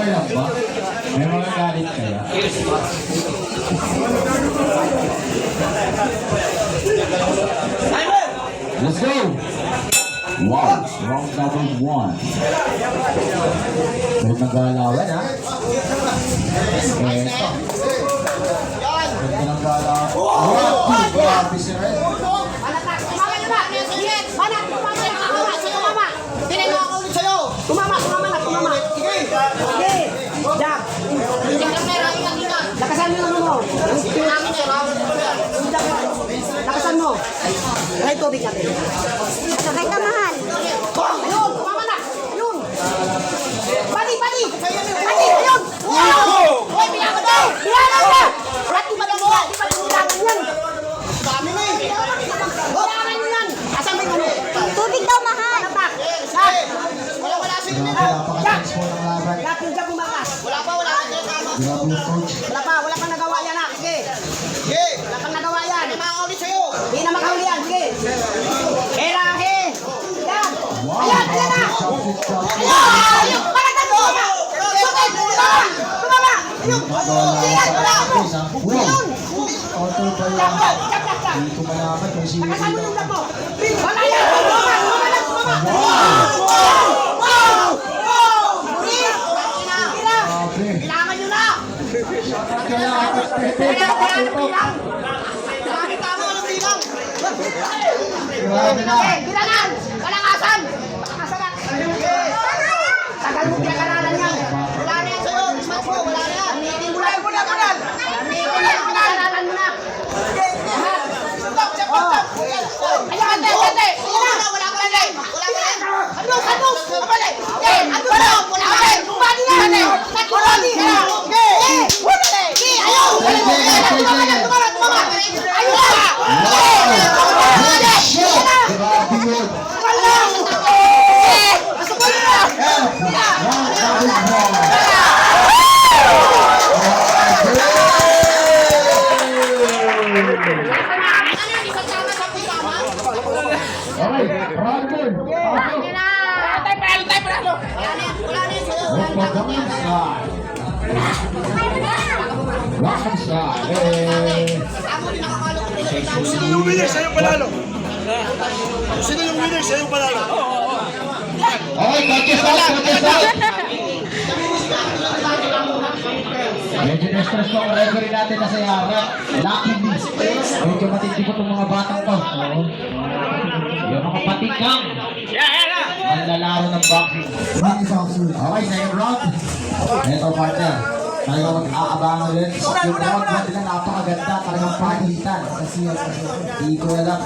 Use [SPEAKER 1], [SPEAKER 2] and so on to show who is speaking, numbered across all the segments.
[SPEAKER 1] Okay lang ba? May mga galit kaya? Let's go! Wow! Round number 1. May nagalawan ha? Eto. Ganda ng galawan. Wow! Grabe si Red.
[SPEAKER 2] Lakasan mo mo. Lakasan mo. Ay, tubig natin.
[SPEAKER 3] Sakay ka, mahal.
[SPEAKER 2] Ayun, tumama na. Ayun. Bali. Bali, ayun. Wow! Hoy, bilangan na. Bilangan na. Rati ba lang yan? Bilangan yan. Dami na eh. Bilangan yan. Asan ba yung
[SPEAKER 3] Tubig daw, mahal.
[SPEAKER 2] Wala sila
[SPEAKER 1] Grabe,
[SPEAKER 2] nila.
[SPEAKER 1] napaka-tense po ng laban.
[SPEAKER 2] Lahat yung dyan bumakas. Wala pa.
[SPEAKER 1] Grabe yung coach.
[SPEAKER 2] Wala pang nagawa yan ha. Sige. Wala pang nagawa yan. Hindi makakaulit sa'yo. Hindi na makahuli yan. Sige. Herahe. Yan.
[SPEAKER 1] Wow!
[SPEAKER 2] Ayan na. Ayun. Parang ka tumama. Tumama. Ayun. Ayun.
[SPEAKER 1] Auto ba yan? Hindi ko malaman kung sino
[SPEAKER 2] Nakasama
[SPEAKER 1] dito.
[SPEAKER 2] yung lag mo. Wala yan. Tumama.
[SPEAKER 1] Grabe.
[SPEAKER 2] Bilangan nyo na.
[SPEAKER 1] Kaya ako, Pepe, nakatutok. Grabe na.
[SPEAKER 2] Bilangan! Kalakasan! Tagal mo pinakalanan yan. Wala na yan sa'yo. Smash mo, wala na yan. Amitin mo lang. Amitin mo lang. Pinakalanan mo na. Ayan, ate. Wala ka lang. Andus! Kapalay! Andus na! Wala ka lang. Bumati na! Bumati na! Ayaw! Tumama! Ayaw na!
[SPEAKER 1] Wow! Shot! Grabe yun.
[SPEAKER 2] Pasok mo na!
[SPEAKER 1] Round number 1. Okay, round 2. Round side.
[SPEAKER 4] Sino yung winner? Siya yung panalo. Sino yung winner? Siya yung panalo.
[SPEAKER 1] Okay, coaches out. Medyo na-stress po ang referee natin na si Lucky B. Medyo matindi po itong mga batang to. Oo. Yung mga patikang. Ang lalaro ng boxing. Okay, second round. Ito partner. Talagang mag-aabangan ulit. Yung round 1 nila napakaganda. Talagang pagitan. Hindi ko na lang.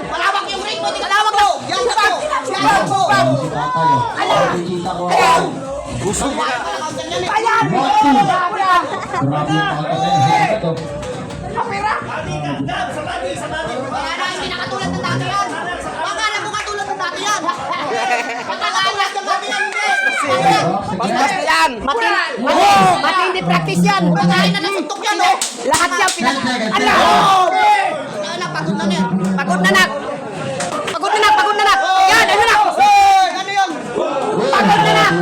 [SPEAKER 2] Malawak yung ring mo. Malawak daw. Yan na po.
[SPEAKER 1] Gusto mo?
[SPEAKER 2] Ayan!
[SPEAKER 1] Grabe yung pagkakasaya ito.
[SPEAKER 2] Wala na, hindi na katulad ng dati yan. Akala mo katulad ng dati yan. Pagkakaulas ng dati yan, hindi.
[SPEAKER 3] Basta yan. Matindi practice yan.
[SPEAKER 2] Pagkain na nasuntok yan, oh.
[SPEAKER 3] Lahat yan
[SPEAKER 2] Ala! Anak, pagod na yan.
[SPEAKER 3] Pagod na nak. Pagod na nak. Yan, ano nak?
[SPEAKER 2] Ano yun?
[SPEAKER 3] Pagod na nak.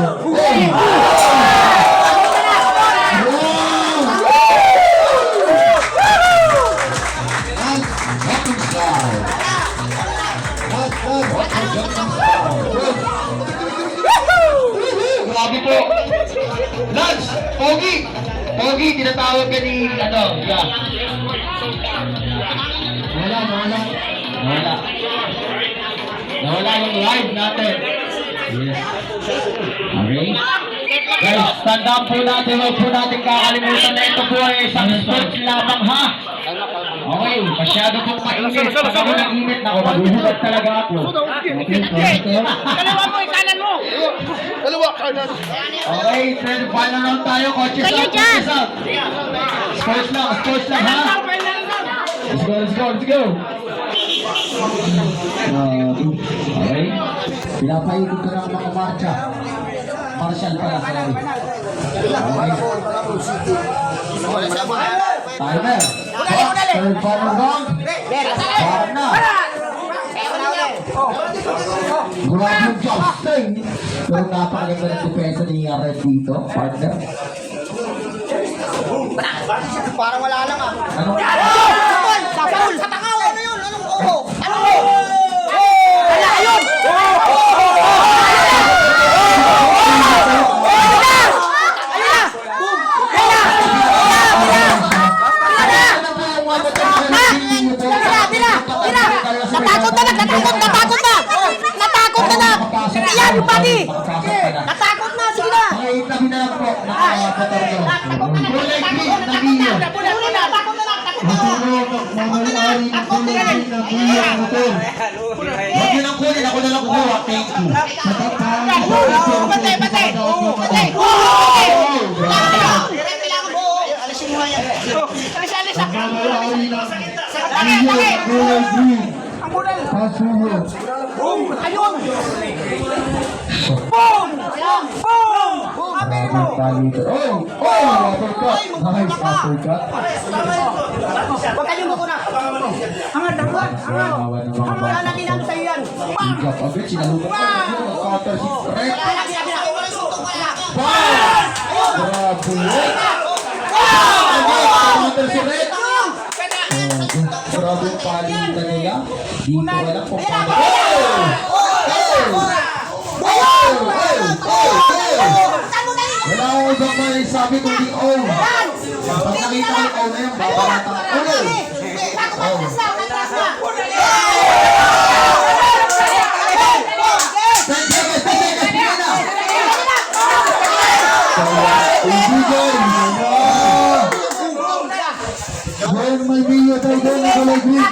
[SPEAKER 1] Pogi! Pogi, tinatawag ka ni, ano, yeah. Nawala. Nawala yung live natin. Yes. Okay. Guys, tandaan po natin, huwag po natin kakalimutan na ito po ay isang sports lamang ha. Okay, masyado pong mainit. Pag ako nag-init na ako, maghuhulat talaga ako.
[SPEAKER 2] Kaliwa mo, ikanan mo.
[SPEAKER 4] Dalawa, kanan.
[SPEAKER 1] Okay, third final round tayo. Coaches
[SPEAKER 3] Kayo
[SPEAKER 1] out,
[SPEAKER 3] dyan.
[SPEAKER 1] coaches out. Sports lang ha. Let's go. Okay. Pinapaikot ko ng mga marcha. Martial pala, sorry. Okay. Timer. Third final round. Parang na. Grabe yung Justin. Pero napakaganda ng depensa ni Red dito, partner.
[SPEAKER 2] Parang wala lang ah.
[SPEAKER 1] Ano?
[SPEAKER 2] Sapul! Sa tanga! Ano yun? Anong oo? Ano? Wala! Ayun! Natakot na! Ayan yung body! Natakot na! Sige na!
[SPEAKER 1] Pakitabi na lang po. Nakakapatar ko. Kulay green na Mio. Mamayari ng kulay green na Mio motor. Huwag nyo lang kunin. Ako na lang kukuha. Thank you. Mamayari ng Mio kulay green. Pasuyo.
[SPEAKER 2] Ayun! Boom! Boom!
[SPEAKER 1] Palito. Oh! Uppercut. Nice uppercut.
[SPEAKER 2] Huwag kayong mukuna. Angat, angat, angat. Wala na tinalo sa'yo yan.
[SPEAKER 1] Higap agad. Sinalugan ko. Cutter si Fred. Grabe. Cutter si Red. Grabe yung palitan nila. Di ko alam kung paano. Wala ko ibang may sabi kundi oh. Pag nakita ko yung oh na yan, babalata ka. Well, may Mio tayo doon na kulay green.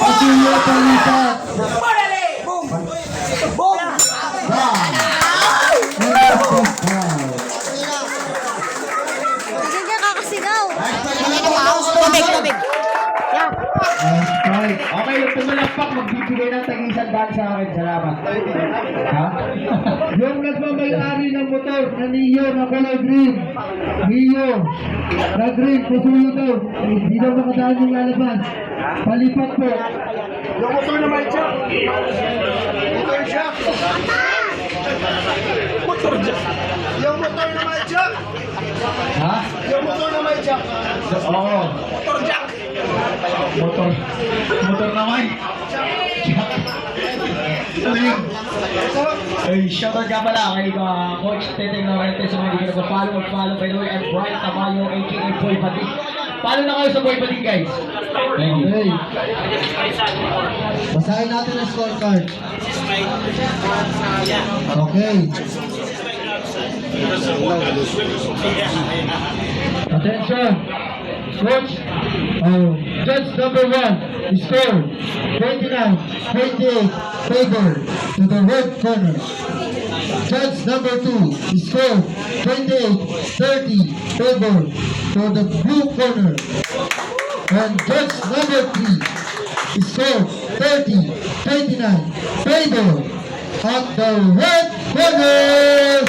[SPEAKER 1] Pasuyo palipat.
[SPEAKER 3] Sige, kakasigaw.
[SPEAKER 2] Tubig. Yan.
[SPEAKER 1] Okay, yung pumalakpak, magbibigay ng tag-100 sa akin. Salamat. Ha? Yung nagmamayari ng motor na Neo na kulay green. Neo na green, pusuyo daw. Hindi daw makadaan yung lalabas. Palipat po.
[SPEAKER 4] Yung motor na may jack. Motor jack. Motor jack. Yung motor na may jack.
[SPEAKER 1] Ha?
[SPEAKER 4] Yung motor na may jack.
[SPEAKER 1] Oo.
[SPEAKER 4] Motor jack.
[SPEAKER 1] Motor naman. Ay, shoutout nga pala kay Coach Teteng Laurente sa mga hindi ka nagpa-follow. Mag-follow by the way at Brian Tamayo aka Boy Patik. Follow na kayo sa Boy Patik, guys. Thank you. Hey. Basahin natin ang scorecard. Okay. Attention. Coach, judge number 1, score 29-28 favor to the red corner. Judge number 2, score 28-30 favor to the blue corner. And judge number 3, score 30-29 favor at the red corner.